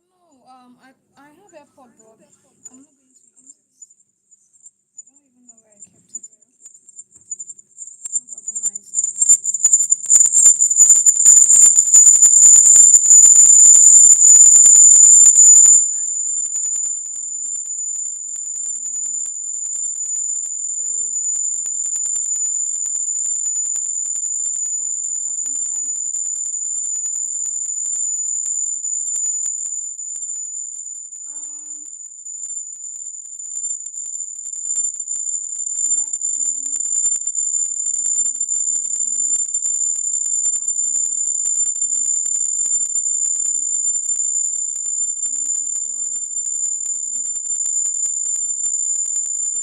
No, I have AirPod, but I'm not going to use it. I don't even know where I kept it. Not organized. Hi, welcome. Thanks for joining. So let's see what will happen. Hello, housewife. How you doing? Um, Good afternoon, good evening, good morning, our viewers, depending on the time you are viewing this beautiful souls. We welcome them. So,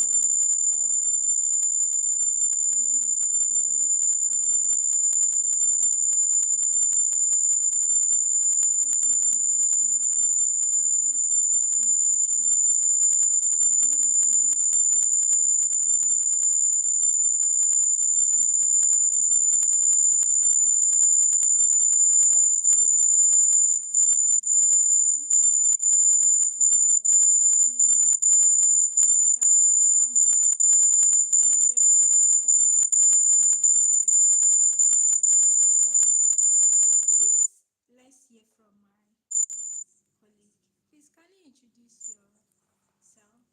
um, my name is Florence. I'm a nurse. I'm a certified holistic health and wellness coach, focusing on emotional healing and nutrition guide. And here with me is a friend and colleague, which she's gonna also introduce herself to us. So, before we begin, we want to talk about healing parent-child trauma, which is very, very, very important in our today's life we are. So please, let's hear from my colleague. Please, can you introduce yourself?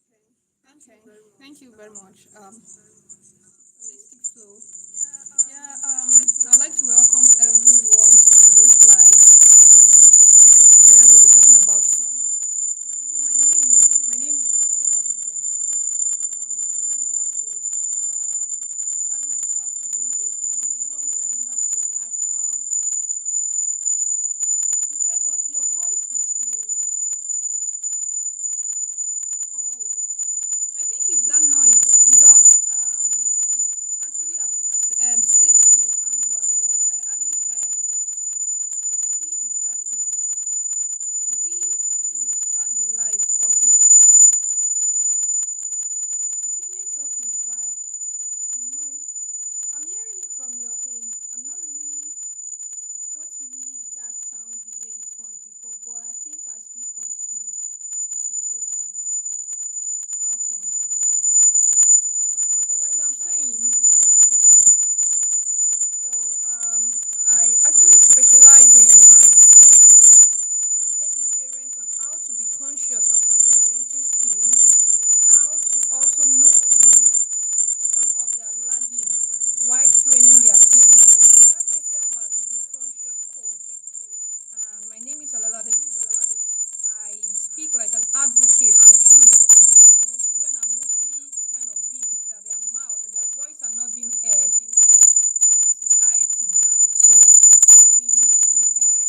Okay, thank you very much. Holistic Flow. Yeah, I'd like to welcome everyone to today's live. Here we'll be talking about trauma. So my name is Ololade James. I'm a parental coach. I tag myself to be a Your conscious voice is parental not coach. that out. You said what? Your voice is low. Oh, I think it's that noise because it's actually same from your angle as well. I hardly heard what you said. I think it's that noise. Should we restart the live or something? Because I think network is bad. The noise. I'm hearing it from your end. I'm not really that sound the way it was before. But I think as we continue, it will go down again. okay, okay, it's fine. But So like please I'm try to saying, control it. so I actually specialize in taking parents on how to be conscious of their parenting skills, how to also notice some of their lagging while training their kids. I tag myself as the conscious coach, and my name is Ololade James. I speak like an advocate for children. You know, children are mostly kind of beings that their voice are not being heard in the society. So we need to air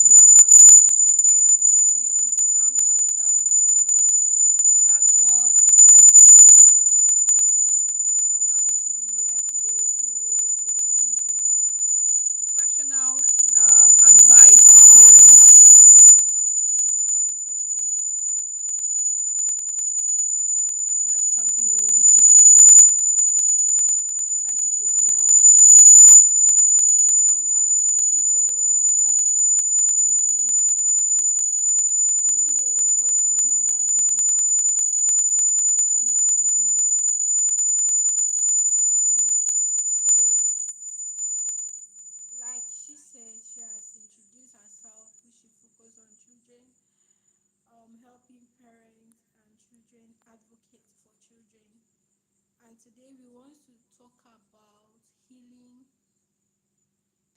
their opinions to the parents so they understand what the child is going through. So that's what I specialize on. I'm happy to be here today so we can give the professional advice to parents about trauma, which is the topic for today. So let's continue. Holistic. Would you like to proceed? Yeah, Ola, thank you for your that beautiful introduction. Even though your voice was not that really loud to kind of really hear what you said. Okay, so like she said, she has introduced herself, which she focused on children, helping parents and children, advocate for children. And today we want to talk about healing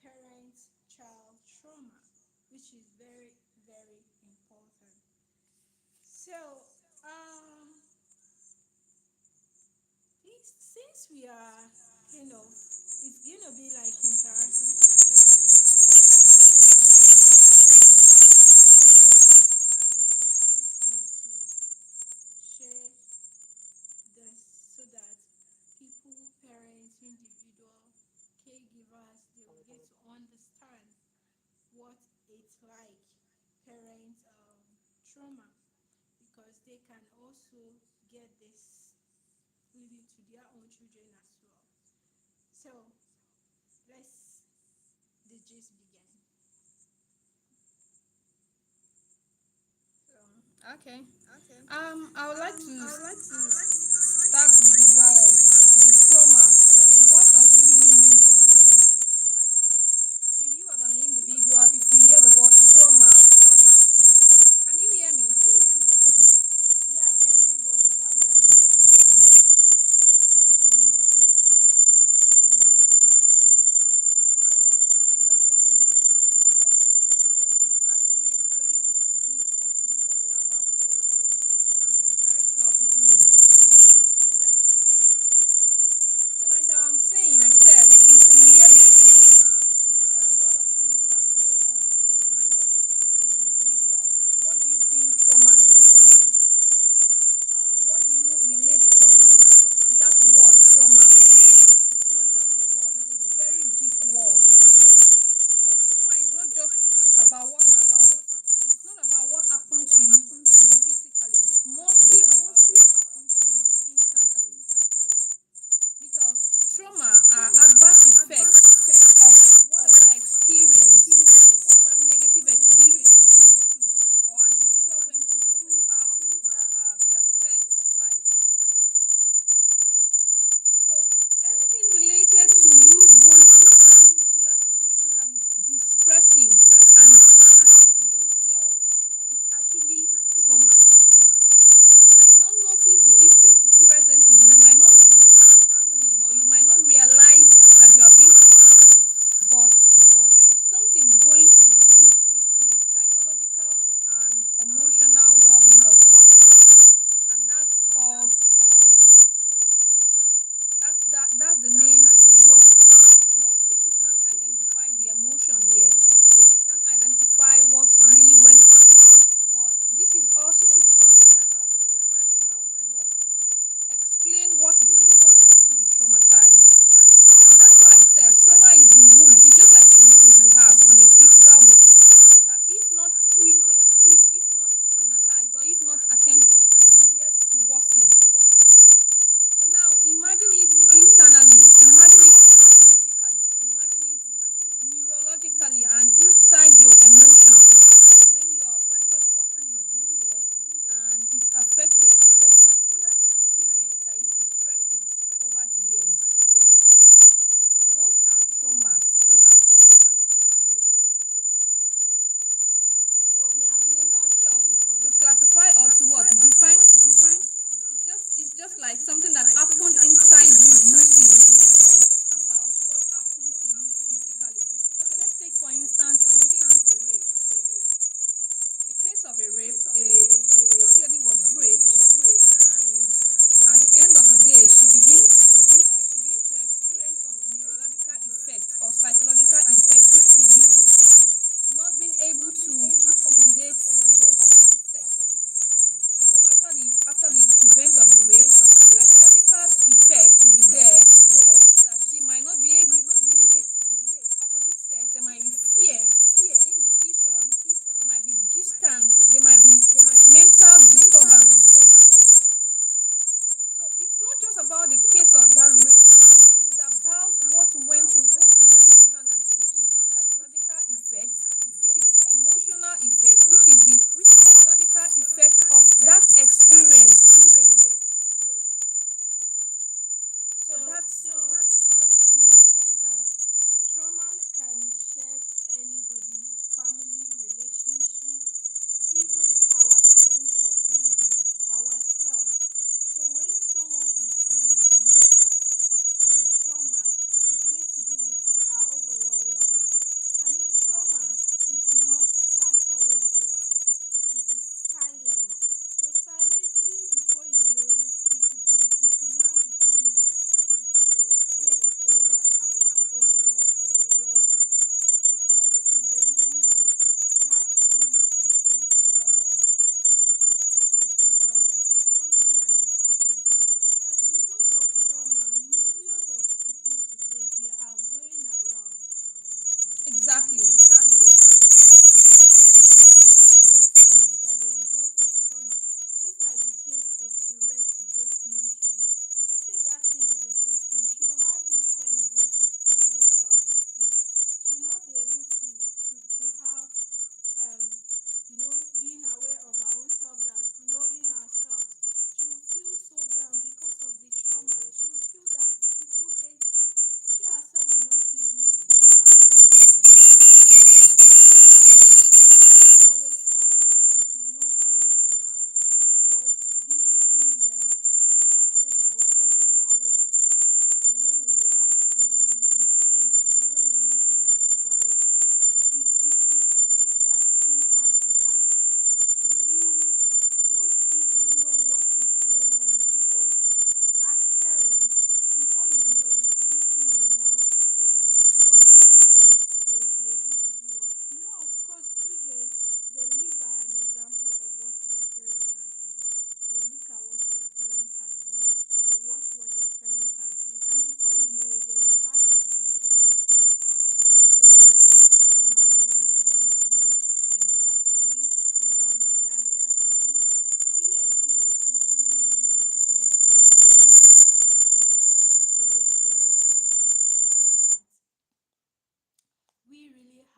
parent-child trauma, which is very, very important. So, since we are kind of, it's gonna be like interactive session. This live, we are just here to share this so that people, parents, individual, caregivers, they will get to understand what it's like, parent trauma, because they can also get this leading to their own children as well. So let's the just began. Okay. I would like to start with the word, the trauma. What does it really mean to people? Like, to you as an individual, if you hear the word trauma, can you hear me? Yeah, I can hear you, but the background is some noise, kind of, but I can hear you. Oh, I don't want noise to disturb us today because it's actually a very deep topic that we are about to tackle, and I am very sure people will be blessed to be here. So, like I'm saying, I said, if you hear the word trauma, there are a lot of things that go on in the mind of an individual. What do you think trauma is to you? What do you relate trauma as? That word trauma, it's not just a word, it's a very deep word. So trauma is not just about what happened. It's not about what happened to you physically. It's mostly about what happened to you internally. Because trauma are adverse effects of whatever experience, whatever negative experience you went through, or an individual went through throughout their sphere of life. So anything related to you going through a particular situation that is distressing and to yourself is actually traumatic. You might not notice the effect presently, you might not notice it happening, or you might not realize that you are being traumatized, but there is something going on in the psychological and emotional well-being of such person, and that's called trauma. That's the name trauma. Most people can't identify the emotion yet. They can't identify what really went through. But this is us coming together as a professional to what? Explain what it feels like to be traumatized. And that's why I said trauma is the wound. It's just like a wound you have on your physical body that if not treated, if not analyzed, or if not attended, gets worsened. So now imagine it internally, imagine it psychologically, imagine it neurologically, and inside your emotions. When such person is wounded and is affected by a particular experience that is distressing over the years, those are traumas. Those are traumatic experiences. So in a nutshell, to classify or to what define, it's just like something that happened inside you, mostly about what happened to you physically. Okay, let's take for instance a case of a rape. A case of a rape, a young lady was raped, and at the end of the day, she begins to experience some neurological effects or psychological effects, which could be not being able to accommodate opposite sex. You know, after the event of the rape, psychological effects will be there in the sense that she might not be able to relate to opposite sex. There might be fear, indecision, there might be distance, there might be mental disturbance. So it's not just about the case of that rape, it is about what went wrong internally, which is the psychological effect, which is emotional effect, which is the psychological effect of that experience. So in a sense that trauma can shake anybody, family, relationship, even our sense of reasoning, ourself. So when someone is being traumatized, the trauma, it gets to do with our overall well-being. And then trauma is not that always loud. It is silent. So silently, before you know it, it will now become rude, that it will get over our overall well-being. So this is the reason why we have to come up with this topic, because it is something that is happening. As a result of trauma, millions of people today, they are going around. exactly. Is as a result of trauma, just like the case of the Rex you just mentioned. Let's say that kind of a person, she will have this kind of what we call low self-esteem. She will not be able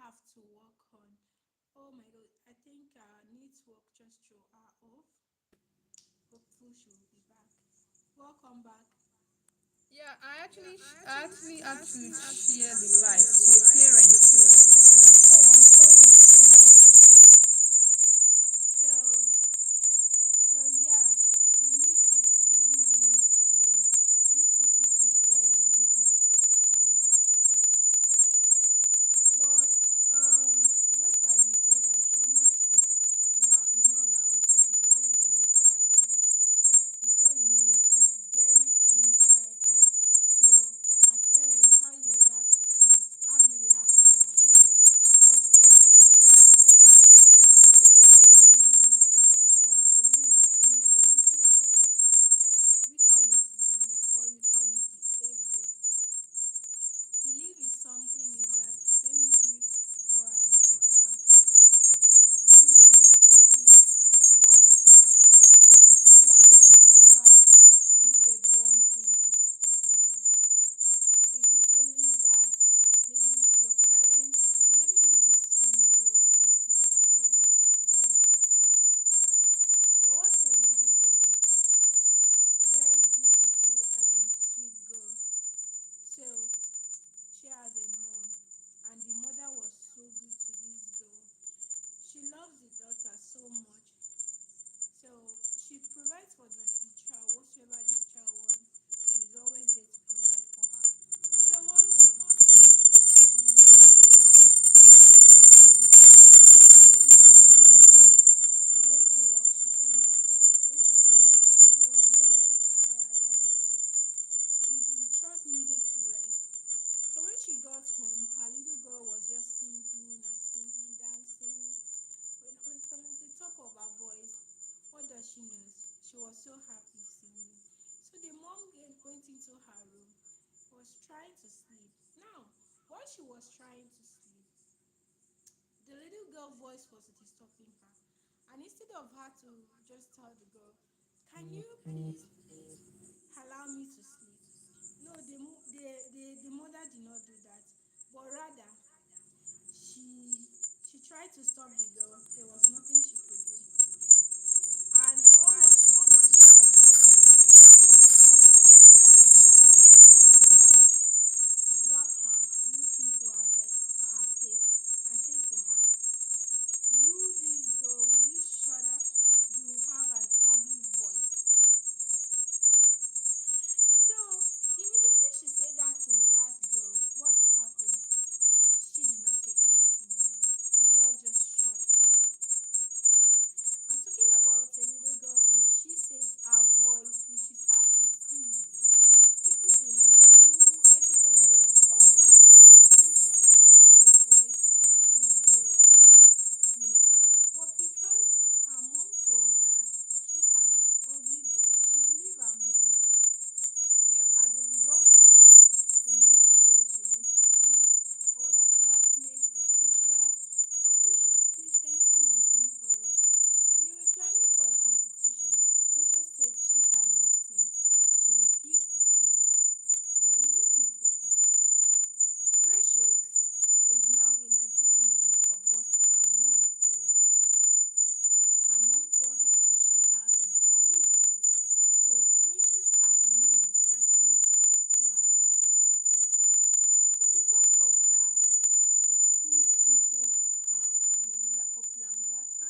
have to work on. Oh my god, I think network just threw her off. Hopefully she will be back. Welcome back. Yeah, I actually had to share the life to a parent. Oh, I'm sorry. So yeah, we need to really this topic is very huge that we have to talk about. But just like we said that trauma is not loud, it is always very silent. Before you know it, it's buried inside you. So as parents, how you react to things, how you react to your children, cause us adults to react. Some people are living with what we call belief in the holistic approach to now. We call it belief, or we call it the ego. Belief is something is that, let me give for an example. Belief is whatsoever you were born into to believe. If you believe that maybe your parents, okay, let me use this scenario which would be very fast to understand. There was a little girl, very beautiful and sweet girl. So she has a mom, and the mother was so good to this girl. She loves the daughter so much. So she provides for the child, whatsoever this child wants. She's always there to provide for her. So one day she went to work, came back. She went to work, she came back. When she came back, she was very tired and exhausted. She just needed to rest. So when she got home, her little girl was just singing and singing, dancing. From the top of her voice, what does she know? She was so happy singing. So the mom went into her room, was trying to sleep. Now, while she was trying to sleep, the little girl voice was disturbing her. And instead of her to just tell the girl, can you please allow me to sleep? No, the mother did not do that. But rather, she tried to stop the girl. There was nothing she could do. And all what she could do was for her to grab her, look into her face, and say to her, you this girl, will you shut up? You have an ugly voice. So immediately she said that to that girl. What happened? She did not say anything again. The girl just shut up. I'm talking about a little girl. If she says her voice, if she starts to sing, people in her school, everybody will like, oh my god, Precious, I love your voice, you can sing so well, you know. But because her mom told her she has an ugly voice, she believed her mom. Yeah. As a result of that, the next day she went to school, all her classmates, the teacher, oh Precious, please can you come and sing for us? And they were planning for a competition. Precious said she cannot sing. She refused to sing. The reason is because Precious is now in agreement of what her mom told her. Her mom told her that she has an ugly voice. So Precious admits that she has an ugly voice. So because of that, it sinks into her medulla oblongata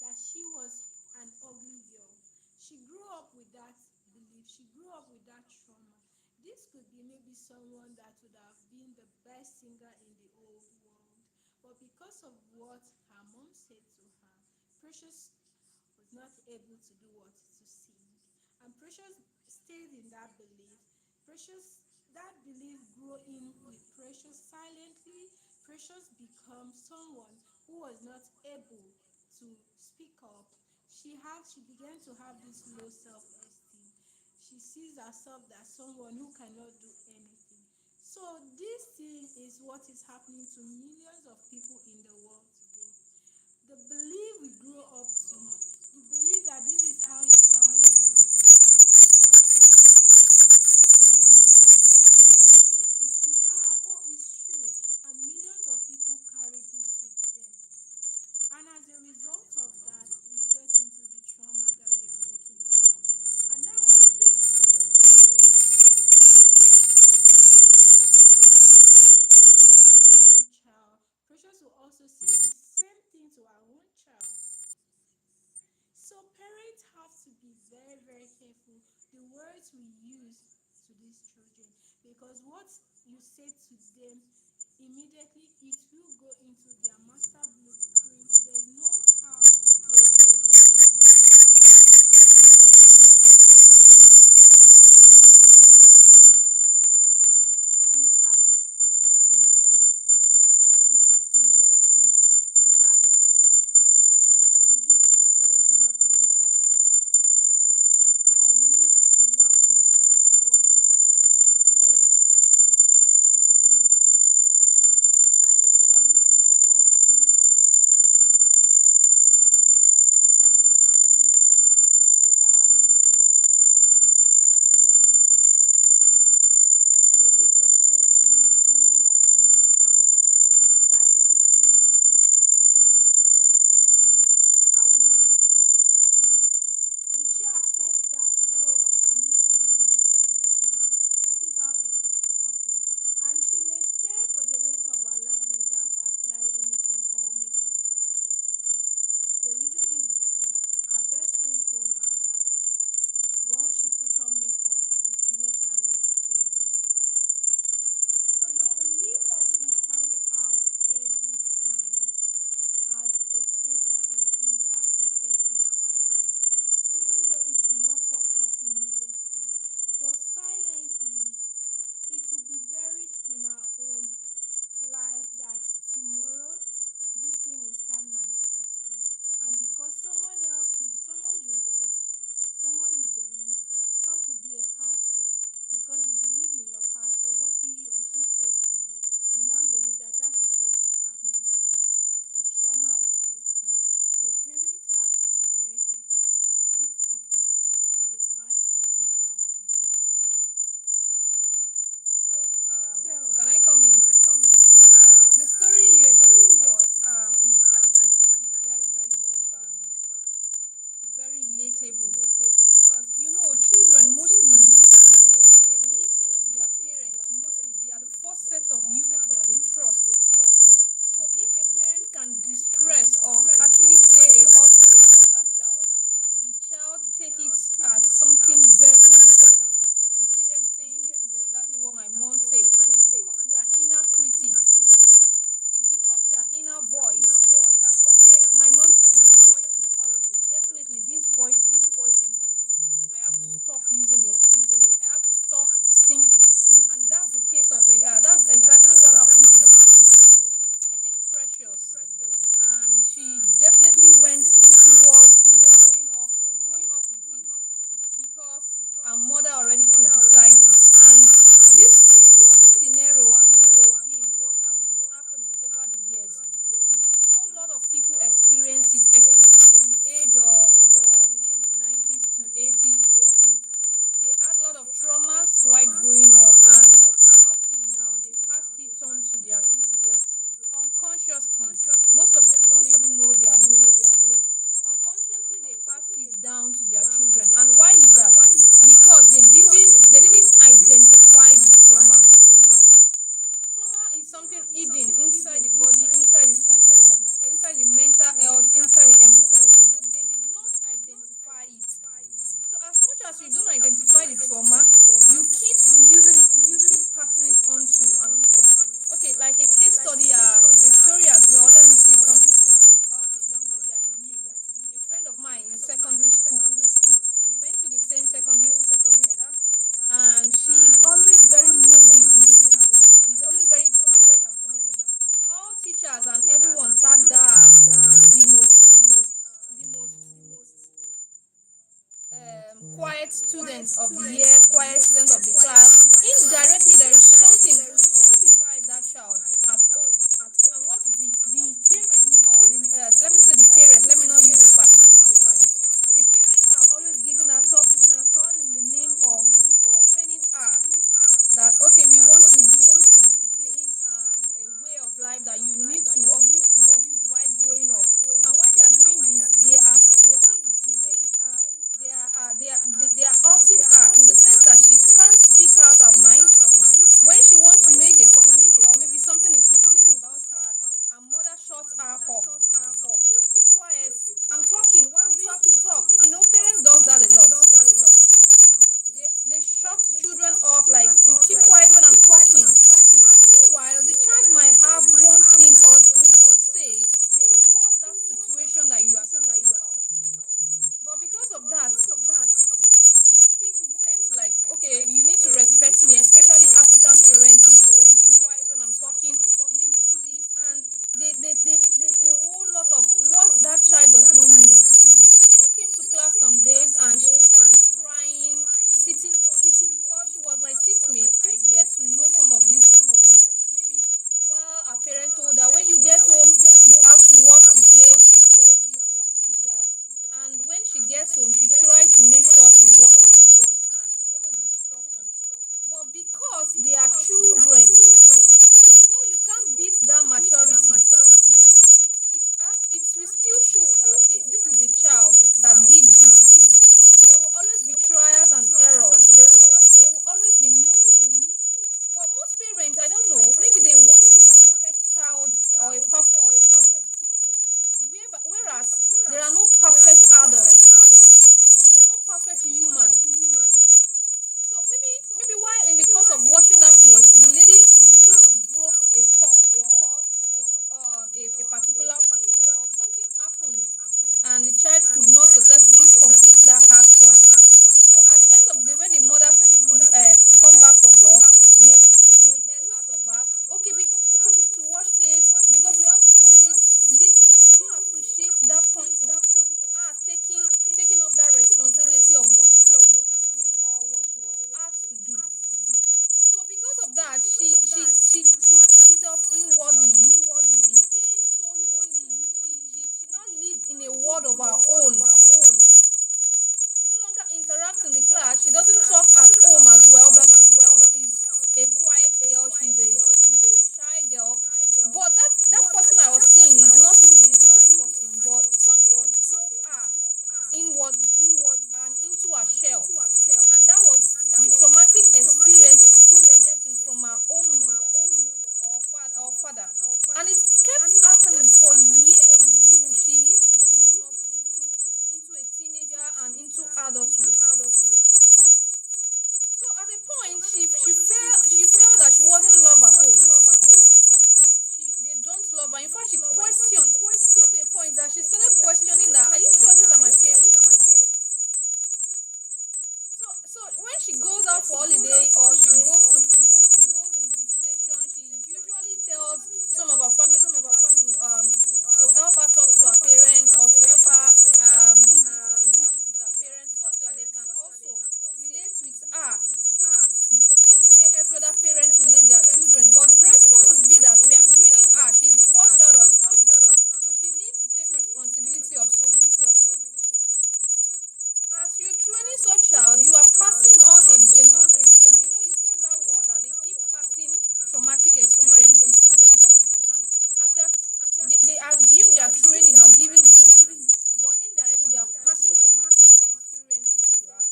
that she was an ugly girl. She grew up with that belief. She grew up with that trauma. This could be maybe someone that would have been the best singer in the old world. But because of what her mom said to her, Precious was not able to do what? To sing. And Precious stayed in that belief. Precious, that belief grew in with Precious silently. Precious became someone who was not able to speak up. She began to have this low self-esteem. She sees herself as someone who cannot do anything. So this thing is what is happening to millions of people in the world today. The belief we grew up to, you believe that this is how your family is. This is what someone said to you. And as a result of that, you tend to see, oh, it's true. And millions of people carry this words we use to these children, because what you say to them immediately it will go into their master blueprint. There's no how they'll be able to work and it happens in our days today. Another scenario is you have a friend, maybe this your friend is not a makeup type, and you love makeup or whatever. Then your friend just put on makeup, and instead of you to say, oh, your makeup is fine, I don't know, you start saying, you look at how this makeup look on you. You're not beautiful, you're not good. And if this your friend is not someone that understands that negative speech that you just put or given to you, I will not take it. If she accepts that, oh, her makeup is not good on her, that is how it will happen. And she may stay for the rest of her life without applying anything called makeup on her face again. The reason is because her best friend told her that once she puts on makeup, it makes her look ugly. So the belief that we carry out every time has a greater and impact effect in our life, even though it will not pop up immediately, but silently it will be buried in our own life, that tomorrow this thing will start manifesting. And because someone you love, someone you believe, some could be a pastor, because you believe in your pastor, what he or she said to you, you now believe that is what is happening to you. The trauma will set in. So parents have to be very careful, because this topic is a vast topic that goes around. So, can I come in? Yeah, the story you are talking about is actually very, very deep and very relatable, because children mostly they listen to their parents. Mostly they are the first set of humans that they trust. So if a parent can distress or actually say a awful to that child, the child take it as something very important. You see them saying, this is exactly what my mom said, and it becomes their inner critic. It becomes their inner voice that, okay, my mom said my voice is horrible. Definitely this voice is not something good. I have to stop using it. I have to stop singing. And that's the case of that's exactly what happened to the lady, I think Precious. And she definitely went towards growing up with it, because her mother already criticized it. And this case or this scenario has always been what has been happening over the years. So a lot of people experience it, especially at the age of within the 90s to 80s and the rest. They had a lot of traumas while growing up, and up till now they passed it on to their children unconsciously. Most of them don't even know they are doing it. Unconsciously they pass it down to their children. And why is that? Because they didn't identify the trauma. Trauma is something hidden inside the body, inside the mental health, inside the emotions. So they did not identify it. So as much as you don't identify the trauma, you keep using it and you keep passing it on to another. Okay, like a case study, a story as well. Let me say something about a young lady I knew, a friend of mine in secondary school. We went to the same secondary school together, and she's always very moody in the class. She's always very quiet and moody. All teachers and everyone tagged her as the most quiet students of the year, quiet students of the class. Indirectly, there is something inside that child at home. And what is it? The parents, or let me say the parents, let me not use the particular parents. The parents are always giving her talk in the name of training her that, okay, we want to discipline and a way of life that you need to also use while growing up. And while they are doing this, they are actually derailing her. They are hurting her in the sense that she can't speak out her mind. When she wants to make particular place, or something happened and the child could not successfully complete that action. So at the end of the day, when the mother come back from work, they beat the hell out of her. Okay, because we asked you to wash plates, because we asked you to do this. They never appreciate that point of taking up that responsibility of washing that plate and doing all what she was asked to do. So because of that, she hurt herself inwardly. She became so lonely. She now lived in a world of her own. She no longer interacts in the class. She doesn't talk at home as well, but she's a quiet girl. She's a shy girl. But that person I was seeing is not really a shy person, but something drove her inwardly and into her shell. And that was the traumatic experience getting from her own mother or father. And it kept happening for years till she even grew up into a teenager and into adulthood. So at a point she felt that she wasn't loved at home. They don't love her. In fact, she questioned. It came to a point that she started questioning that, are you sure these are my parents? So when she goes out for holiday or she goes in visitation, she usually tells some of her family members to help her talk to her parents, or to help her do this and that with her parents, such that they can also relate with her the same way every other parent relate their children. But the response will be that we are training her. She's the first child of the family, so she needs to take responsibility of so many things. As you're training such child, you are passing on a generational. You say that word that they keep passing traumatic experiences to their children, and as they assume they are training or giving this, but indirectly they are passing traumatic experiences to her.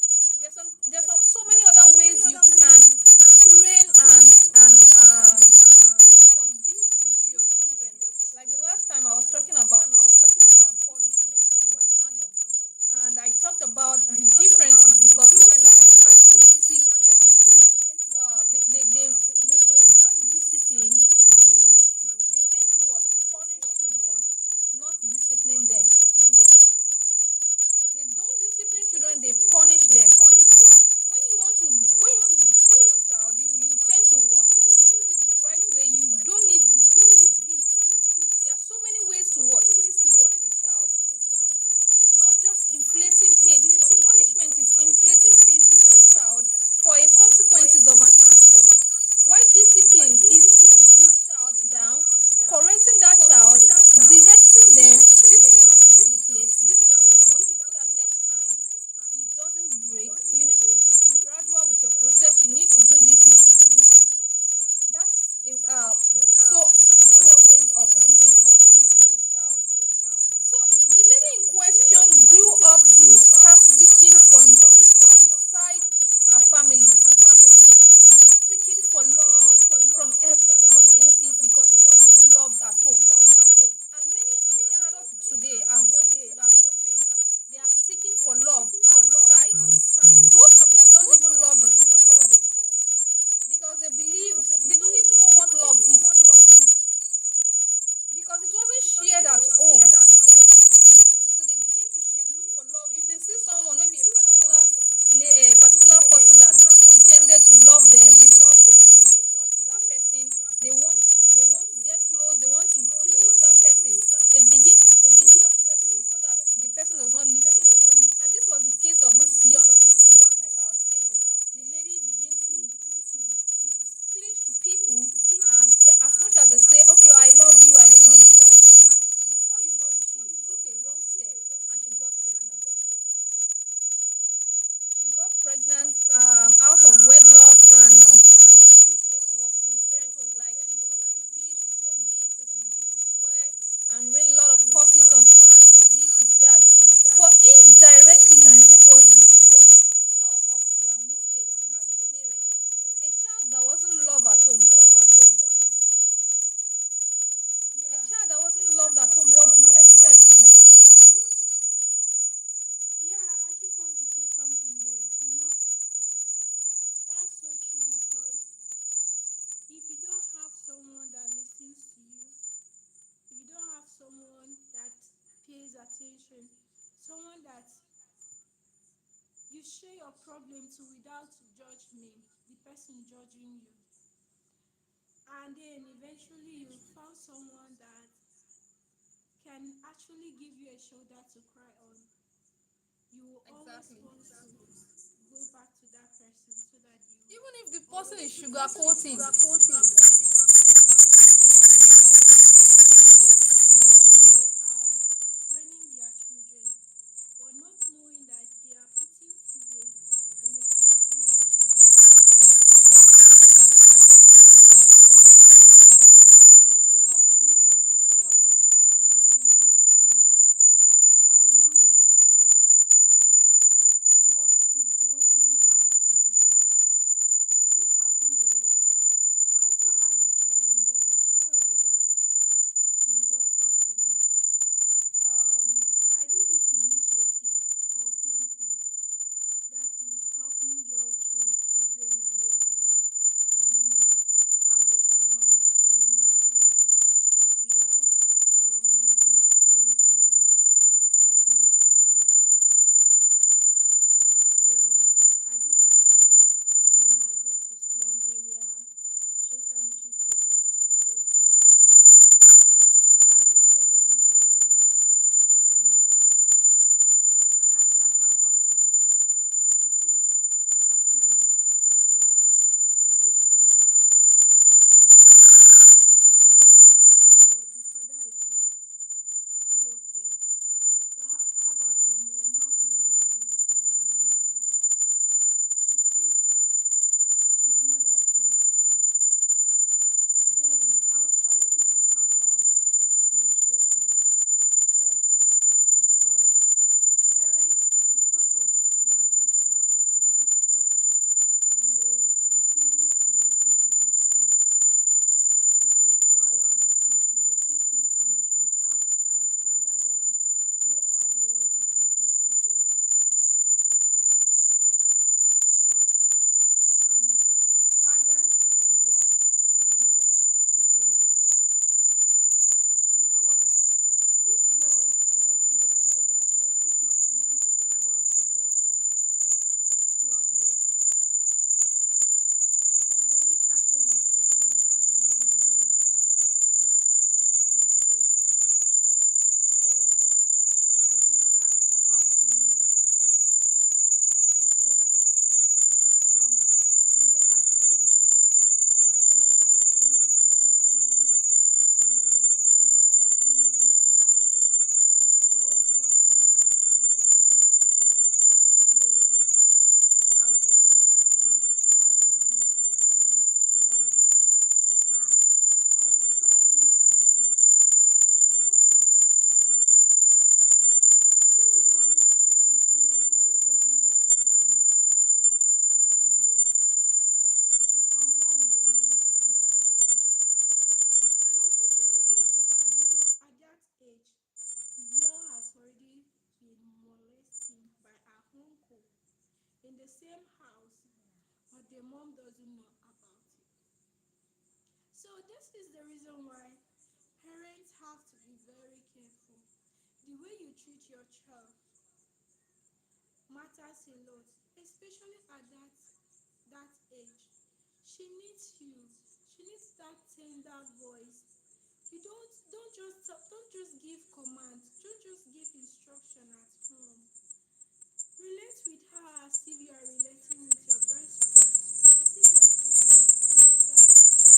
There's so many other ways you can train and give some discipline to your children. Like the last time I was talking about discipline and punishment on my channel, and I talked about the differences, because most parents actually they misunderstand discipline and punishment. They tend to punish children, not discipline them. They don't discipline children, they punish them. When you want to discipline a child, you tend to use it the right way. You don't need beats. There are so many ways to discipline a child. Not just inflating pain, because punishment is inflating pain on that child for a consequences of an action. Why discipline is putting that child down, correcting that child, directing them. This is how to do the plates. This is how to wash it, so that next time it doesn't break. You need to be gradual with your process. You need to do this. You need to do this. That's so many other ways of disciplining a child. So the lady in question grew up to start seeking for love outside her family. She started seeking for love from every other places because she wasn't loved at home. And many adults today are going through that phase. They are seeking for love outside. Most of them don't even love themselves, because they don't even know what love is, because it wasn't shared at home. So they begin to look for love. If they see someone, maybe a particular person that pretended to love them, they finish up to that person. They want to get close. They want to please that person. They begin to please such person so that the person does not leave them. And this was the case of this young lady. Like I was saying, the lady began to cling to people, and as much as they say, okay, I love you, I do this, and before you know it, she took a wrong step and she got pregnant. someone that you share your problem to without judgment, the person judging you. And then eventually you found someone that can actually give you a shoulder to cry on. You will always Exactly. want to go back to that person so that you Even if the person always is sugarcoating. they are training their children, but not knowing that they are putting fear in a particular child. Instead of your child to be endeared to you, your child will not be afraid to share what is bothering her to you. This happens a lot. I also have there's a child like that. She walked up to me. I do this initiative called Pain Is, that is helping girls with children and women how they can manage pain naturally without using pain relief, like menstrual pain naturally. So I do that too, and then I go to slum area, share sanitary products to those who want to go through. So I met a young girl then. When I met her, I asked her, how about your mom? She said her parents, rather, she said she don't have father, but the father is late. I said okay. So how about your mom? How close are you with your mom and all that? She said she's not that close to the mom. Then I was trying to talk about menstruation, sex, because parents, because of their whole style of lifestyle, refusing to listen to these kids, they tend to allow these kids to get this information outside rather than they are the ones to give these children those advice, especially mothers to your girl child and fathers to their male children as well. You know what? This girl, I got to realize that she opened up to me. I'm talking about a girl of 12 years old. She has already started menstruating without the mom knowing about that she is menstruating. So I did ask her, how do you used to do it? She said that it is from where at school, that when her friends will be talking, talking about things, life, she always loves to go and sit down close to them to hear how they do their own, how they manage their own life and all that. I was crying inside me, like, what on earth? So you are menstruating and your mom doesn't know that you are menstruating? She said yes. As her mom does not used to give her a listening ear. And unfortunately for her, at that age, the girl has already been molested by her uncle in the same house, but the mom doesn't know about it. So this is the reason why parents have to be very careful. The way you treat your child matters a lot, especially at that age. She needs you. She needs that tender voice. You don't just give commands. Don't just give instruction at home. Relate with her as if you are relating with your best friend, as if you are talking to your best friend.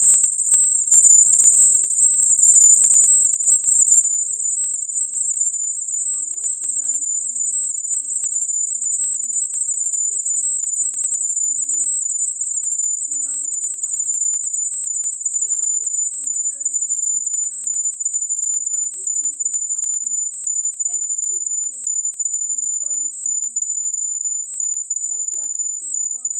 Because someday she will grow up to be just like an adult, like you. And what she learned from you, whatsoever that she is learning, that is what she will also use in her own life. So I wish some parents would understand that, because this thing is happening every day. You will surely see these things. What you are talking about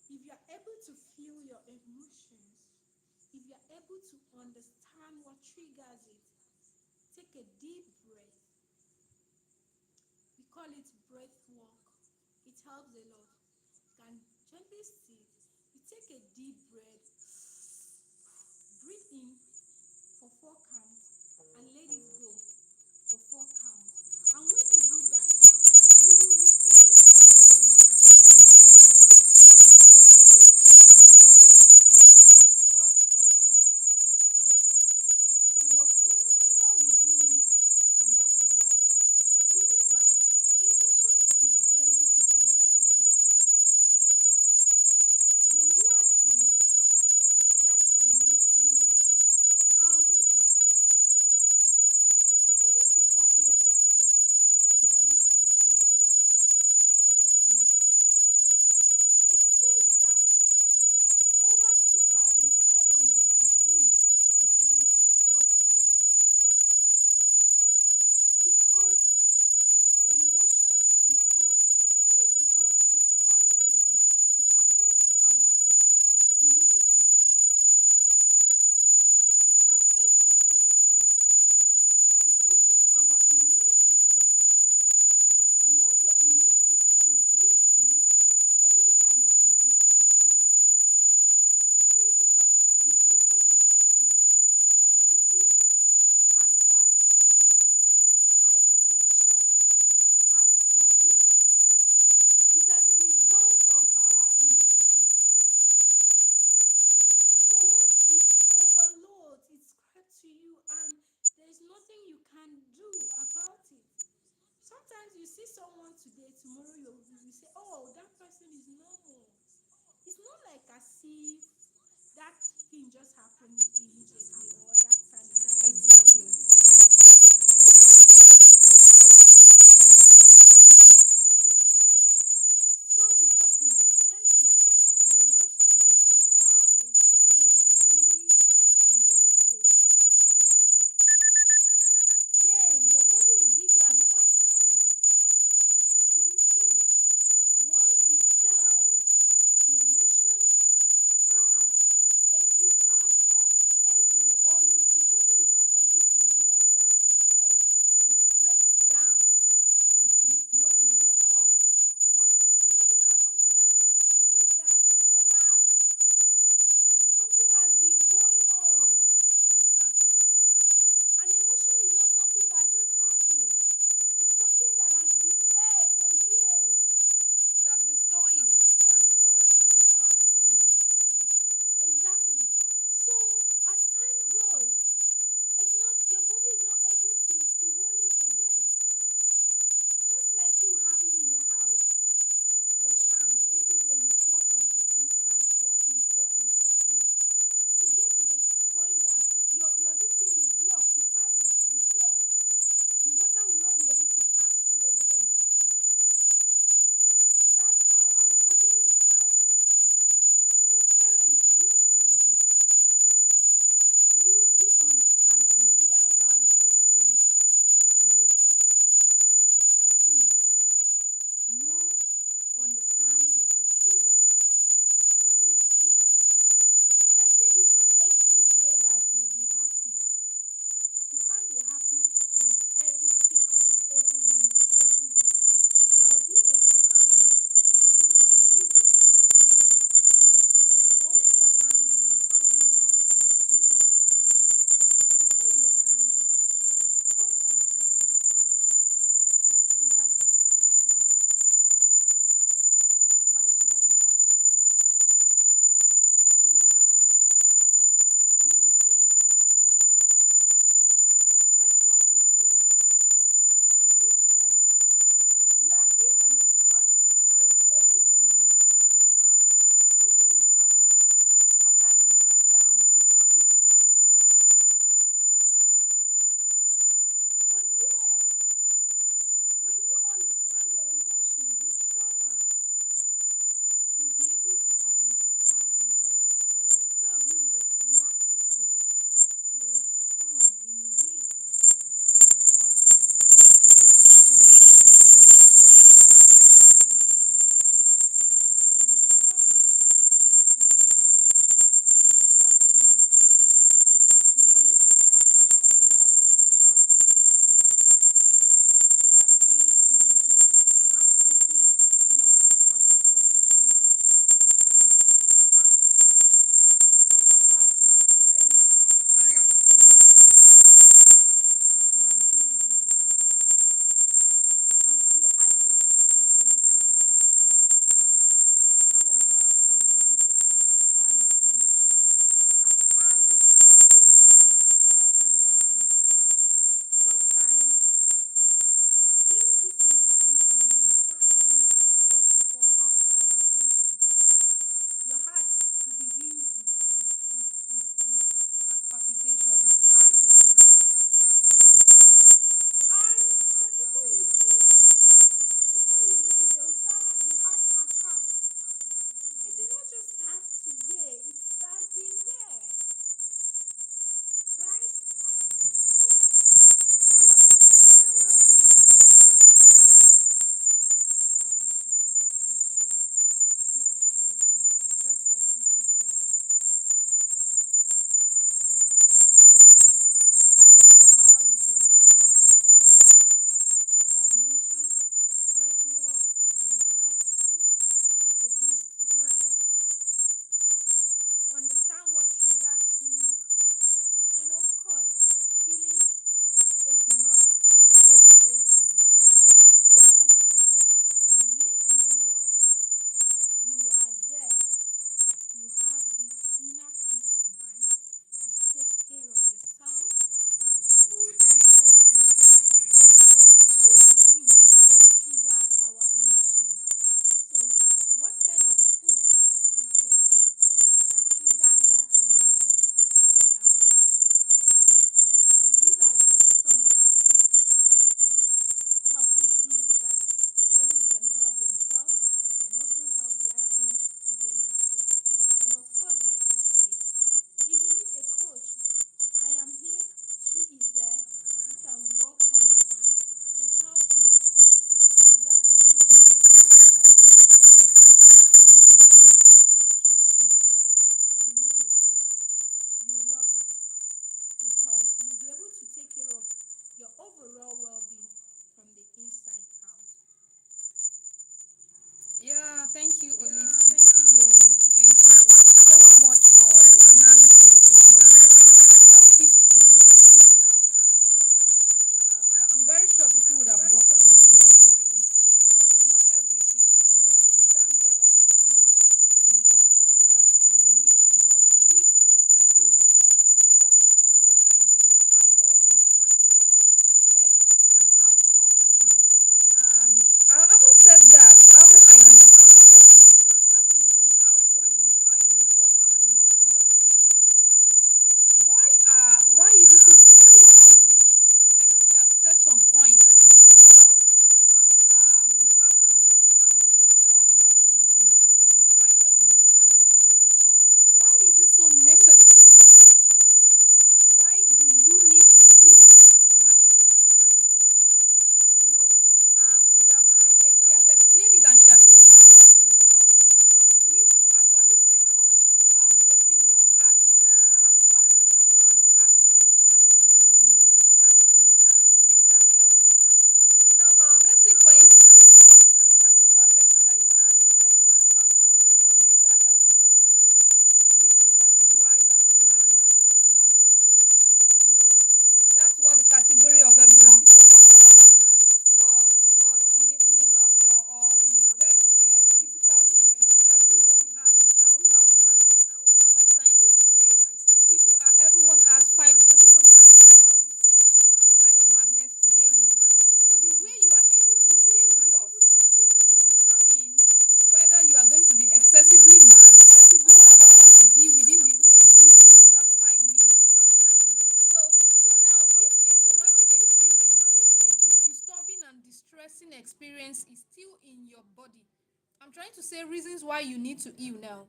If you are able to feel your emotions, if you are able to understand what triggers it, take a deep breath. We call it breath work. It helps a lot. You can gently sit. You take a deep breath, breathe in for 4 counts, and let it go for 4 counts. And when you do that, you will reflect on your nervous system, because it is our nervous system that is the cause of it. So whatsoever we do it, and that is how it is. Remember, emotions is a very deep thing that people should know about. When you are traumatized, that emotion leads to thousands of diseases. According to PubMed.gov, is an international library for medicine, it says that over 2,500 diseases is linked to oxidative stress, because these emotions become, when it becomes a chronic one, it affects our immune system. It affects us mentally. It weakens our immune system. And once your immune system is weak, any kind of disease can cruise you. So you could talk, depression will set in, diabetes, cancer, stroke, hypertension, heart problems, is as a result of our emotions. So when it overloads, it spreads to you, and there's nothing you can do about it. Sometimes you see someone today, tomorrow you say, oh, that person is normal. It's not like as if that thing just happened immediately, or that time and that person. Exactly. Symptoms. Some will just neglect it. They'll rush to the counter, they'll take pain to leave, and they will go. Then your body will give you another sign. You refuse. Once the cells, the emotion crack, and you are not person experience is still in your body. I'm trying to say reasons why you need to heal now.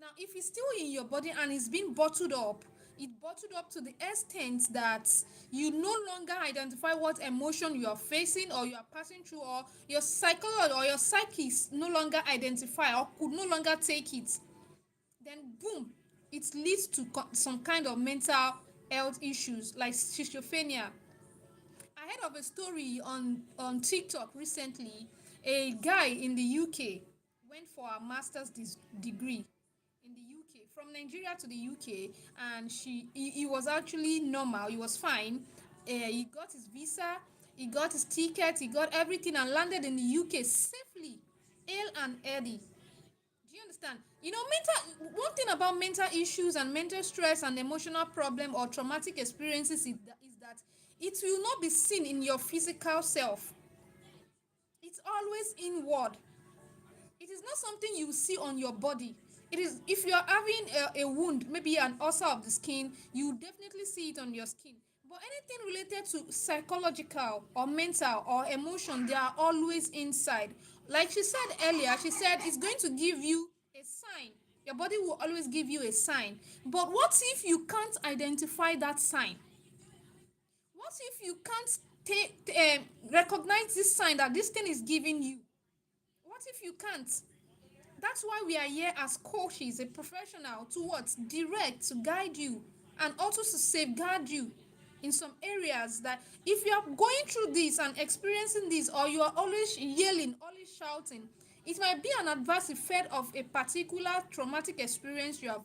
Now, if it's still in your body and it's been bottled up, it bottled up to the extent that you no longer identify what emotion you are facing or you are passing through, or your psychology or your psyche no longer identify or could no longer take it, then boom, it leads to some kind of mental health issues like schizophrenia. I heard of a story on TikTok recently. A guy in the UK went for a master's degree in the UK, from Nigeria to the UK, and he was actually normal. He was fine. He got his visa, he got his ticket, he got everything, and landed in the UK safely, hale and healthy. Do you understand? Mental one thing about mental issues and mental stress and emotional problem or traumatic experiences is that it will not be seen in your physical self. It's always inward. It is not something you see on your body. It is, if you are having a wound, maybe an ulcer of the skin, you definitely see it on your skin. But anything related to psychological or mental or emotion, they are always inside. Like she said earlier, she said it's going to give you a sign. Your body will always give you a sign. But what if you can't identify that sign? What if you can't recognize this sign that this thing is giving you? What if you can't? That's why we are here as coaches, a professional, to what? Direct, to guide you, and also to safeguard you in some areas that if you are going through this and experiencing this, or you are always yelling, always shouting, it might be an adverse effect of a particular traumatic experience you have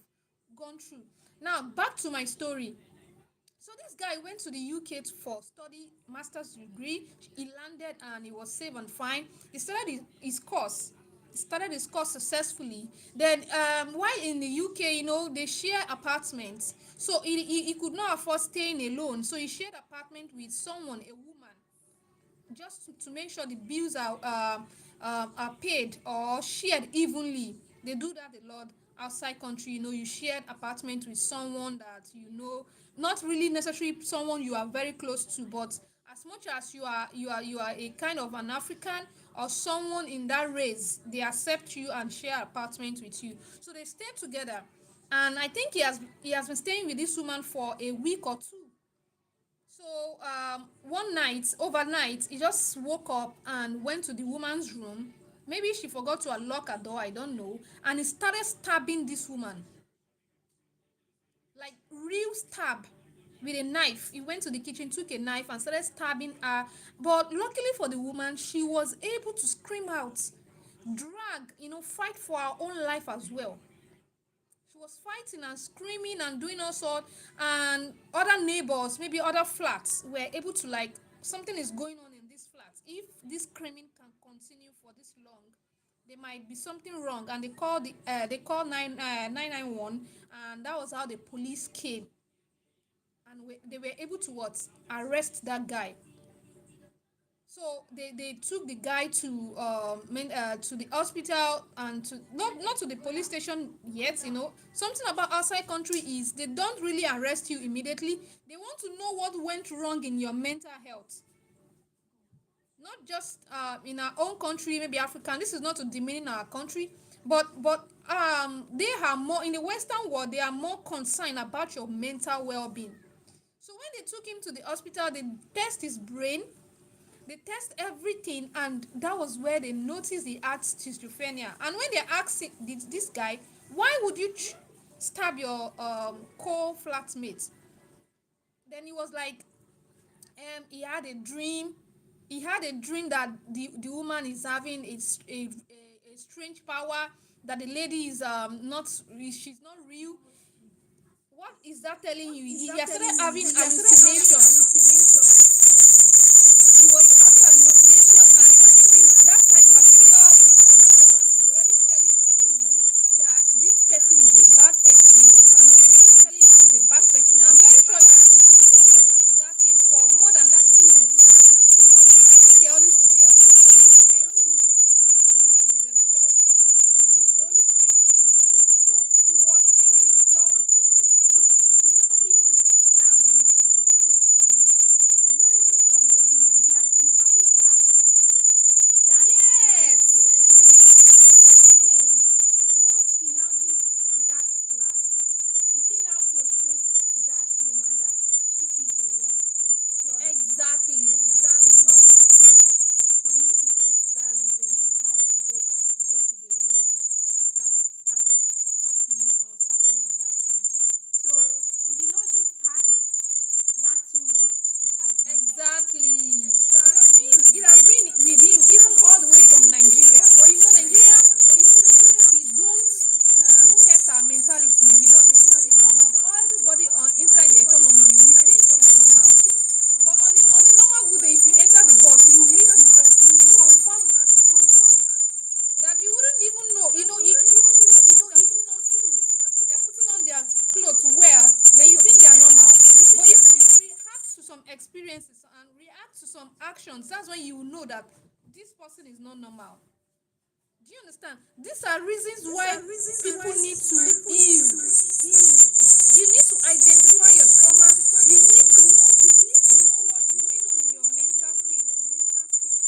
gone through. Now, back to my story. So this guy went to the UK for study master's degree. He landed and he was safe and fine. He started his course. He started his course successfully. Then while in the UK, they share apartments. So he could not afford staying alone. So he shared apartment with someone, a woman, just to make sure the bills are paid or shared evenly. They do that a lot outside country. You shared apartment with someone that not really necessarily someone you are very close to, but as much as you are a kind of an African or someone in that race, they accept you and share apartment with you. So they stay together, and I think he has been staying with this woman for a week or two. So one night, overnight, he just woke up and went to the woman's room. Maybe she forgot to unlock her door, I don't know. And he started stabbing this woman. Like real stab with a knife. He went to the kitchen, took a knife and started stabbing her. But luckily for the woman, she was able to scream out, drag, fight for her own life as well. She was fighting and screaming and doing all sorts, and other neighbors, maybe other flats, were able to, like, something is going on in this flat. If this screaming can continue for this long, there might be something wrong. And they called 991, and that was how the police came, and they were able to what, arrest that guy. So they took the guy to the hospital, and to not to the police station yet. Something about outside country is they don't really arrest you immediately. They want to know what went wrong in your mental health. Not just in our own country, maybe African. This is not to demean our country, but they are more in the Western world. They are more concerned about your mental well-being. So when they took him to the hospital, they test his brain, they test everything, and that was where they noticed he had schizophrenia. And when they asked this guy, why would you stab your co-flatmate, then he was like, he had a dream. He had a dream that the woman is having a strange power, that the lady is not, she's not real. What is that telling you? He started having hallucinations. He was having hallucination, and that particular disturbance is already telling him that this person is a bad person. It's telling him he's a bad person. I'm very sure he has been overcome to that thing for more than that 2 weeks. Because I think they only spend 2 weeks with themselves. No, they only spend 2 weeks. So he was taming himself. It's not even that woman. Sorry to come in there. experiences and react to some actions, that's when you know that this person is not normal. Do you understand? These are reasons why people need to heal. You need to identify your trauma. You need to know what's going on in your mental state.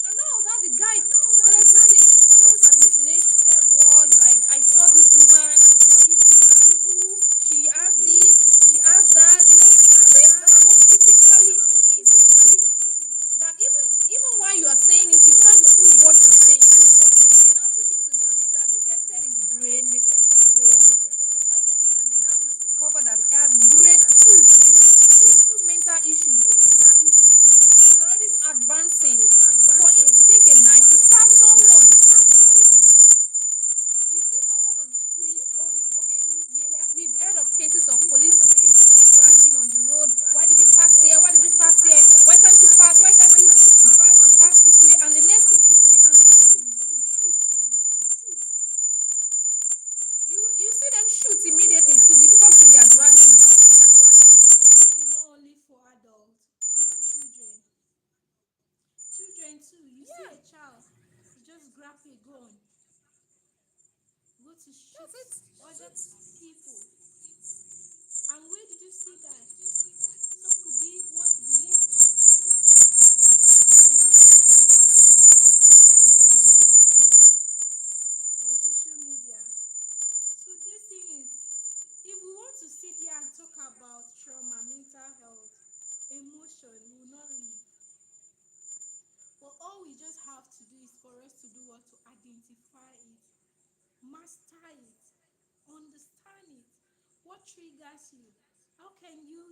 And that was how the guy started saying those hallucinated words like, I saw this woman, she's evil, she has this, she has that, things that are not physically seen. That even while you are saying it, you can't prove what you're saying. They now took him to the hospital, they tested his brain, they tested everything, and they now discovered that he has grade 2 mental issues. He's already advancing. For him to take a knife to stab someone. You see someone on the street holding, okay, we've heard of cases of policemen dragging on the road. Why did you pass here? Why did you pass here? Why can't you pass? Why can't you drive and pass this way? And the next thing is to shoot. You see them shoot immediately to the person they are dragging. This thing is not only for adults, even children. Children too. You see a child, you just grab a gun, go to shoot other people. And where did you see that? Some could be what they watch. On social media. So this thing is, if we want to sit here and talk about trauma, mental health, emotion, we will not leave. But all we just have to do is for us to do what? To identify it, master it, understand it. What triggers you? How can you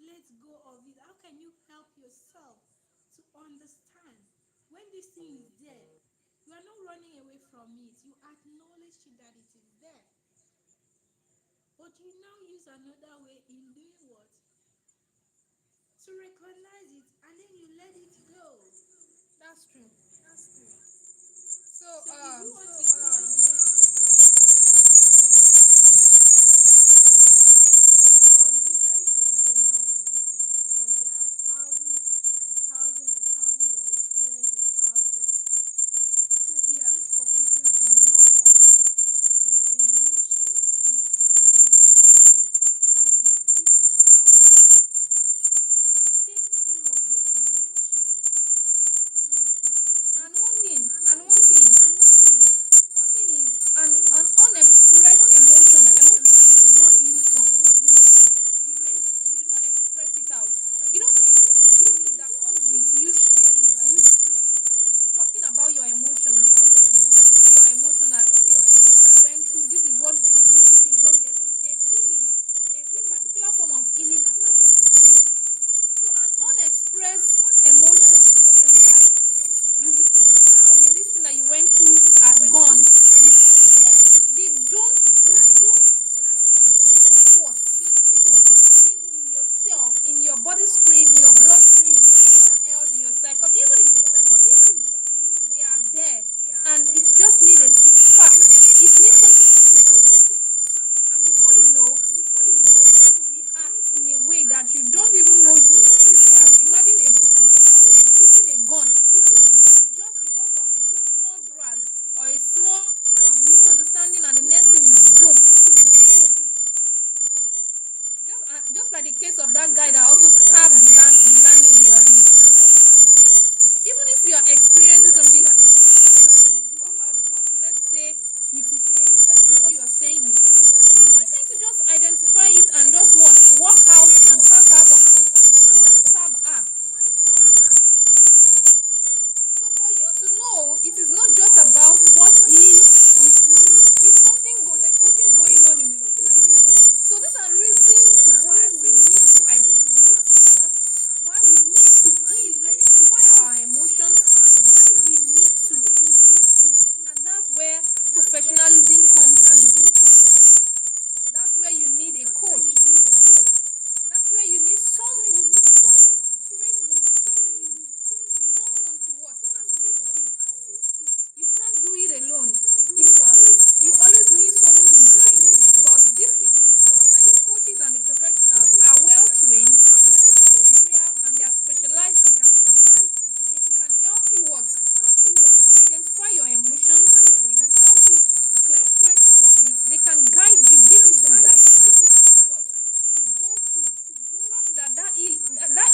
let go of it? How can you help yourself to understand when this thing is there? You are not running away from it. You acknowledge that it is there. But you now use another way in doing what? To recognize it, and then you let it go. That's true. So, If you want to from January to December will not finish because there are thousands and thousands and thousands of experiences out there. So it's just for people to know that your emotion is as important as your physical health. Take care of your emotions. and one thing,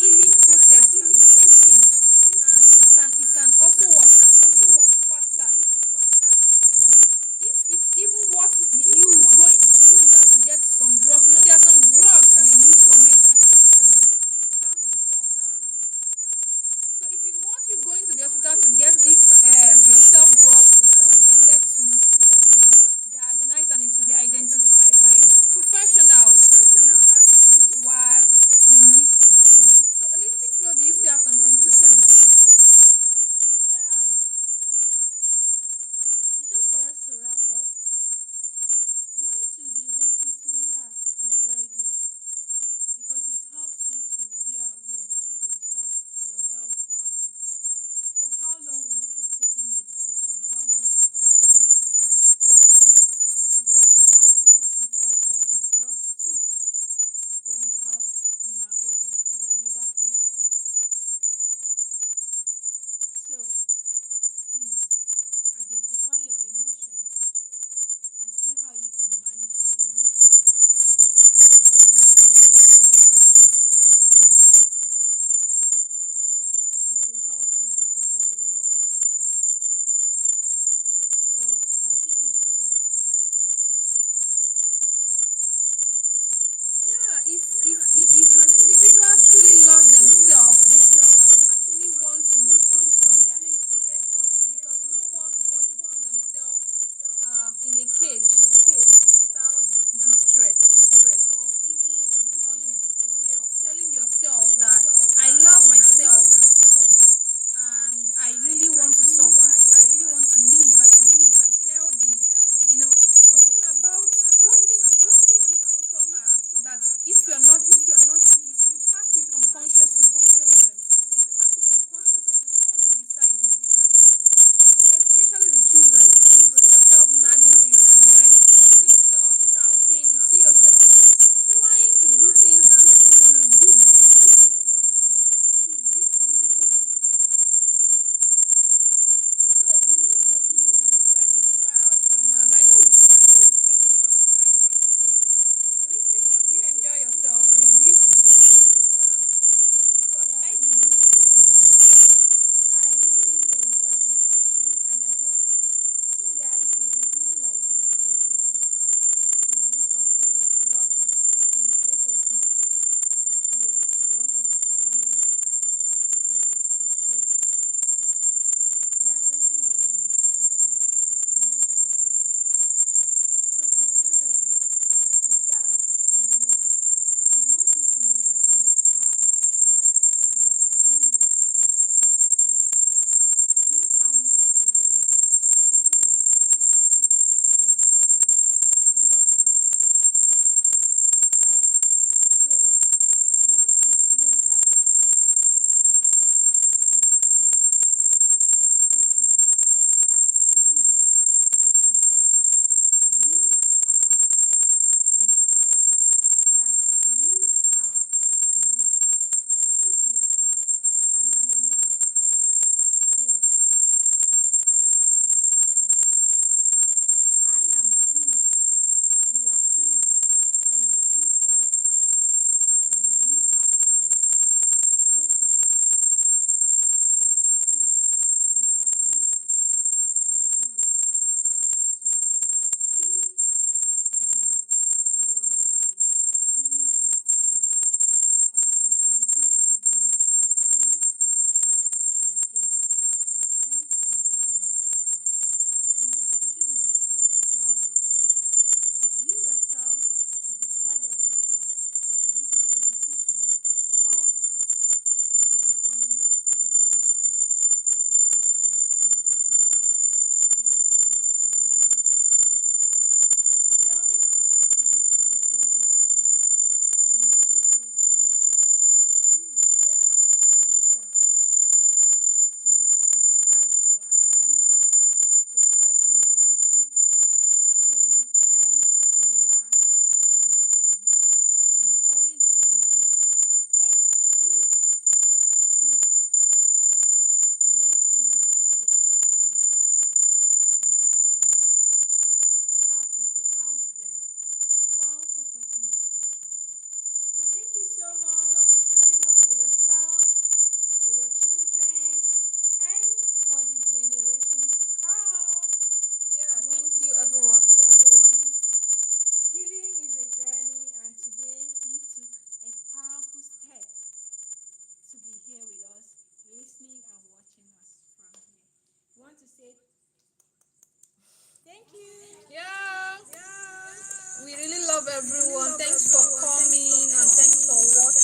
healing process can be hastened, and it can also what make it faster. If it's even what you going to the hospital to get some drugs, there are some drugs they use for mental illness to calm themselves down. So if it's what you going to the hospital to get yourself drugs, attended to, what diagnosed, and it to be identified by professionals. These are reasons why we need. So holistic flow, do you still have some want to say thank you. Yeah. We really love everyone. Thanks for coming and thanks for watching.